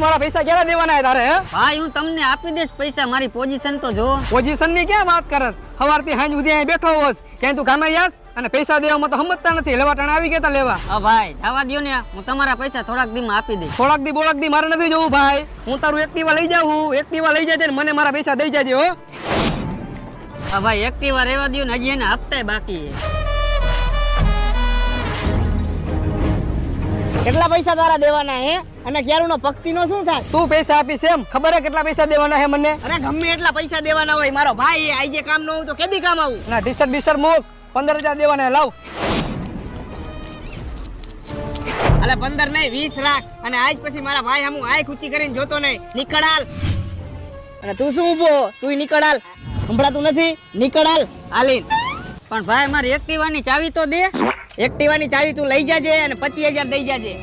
મારા પૈસા ક્યારે દેવાના તારે? હે ભાઈ હું તમને આપી દઈશ પૈસા, મારી પોઝિશન તો જો. પોઝિશન ની ક્યાં વાત કરસ? સવારથી સાંજ સુધી અહીં બેઠો હોસ, ક્યાંય તું કામે જાસ અને પૈસા દેવામાં તો સમજતા નથી. લેવા ટાણે આવી ગયા લેવા. હા ભાઈ જવા દ્યો ને, હું તમારા પૈસા થોડાક દી માં આપી દઈશ. થોડાક દી મારે નથી જવું ભાઈ. હું તારું એક્ટિવા લઈ જાઉં, એક્ટિવા લઈ જાય મને મારા પૈસા દઈ જાજે હો. હા ભાઈ એક્ટિવા રહેવા દ્યો ને, હજી એને હપ્તા બાકી છે. કેટલા પૈસા તારા દેવાના હે? અને ક્યારુનો પક્તિનો શું થાય? તું પૈસા આપીશ એમ? ખબર હે કેટલા પૈસા દેવાના હે મને? અરે ગમે એટલા પૈસા દેવાના હોય, મારો ભાઈ આજે કામ ન હોય તો કેદી કામ આવું? ના ટીશર્ટ મૂક, 15,000 દેવાના લાવ. અલે 15 નહીં 20 લાખ. અને આજ પછી મારા ભાઈ હમું આંખ ઊંચી કરીને જોતો નહીં. નીકળાલ. અને તું શું ઊભો? તું નીકળાલ. સંભળાતું નથી? નીકળાલ. હાલીન. પણ ભાઈ મારી એક્ટિવાની ચાવી તો દે. એક્ટિવાની ચાવી તું લઈ જાજે અને 25,000 દઈ જાજે.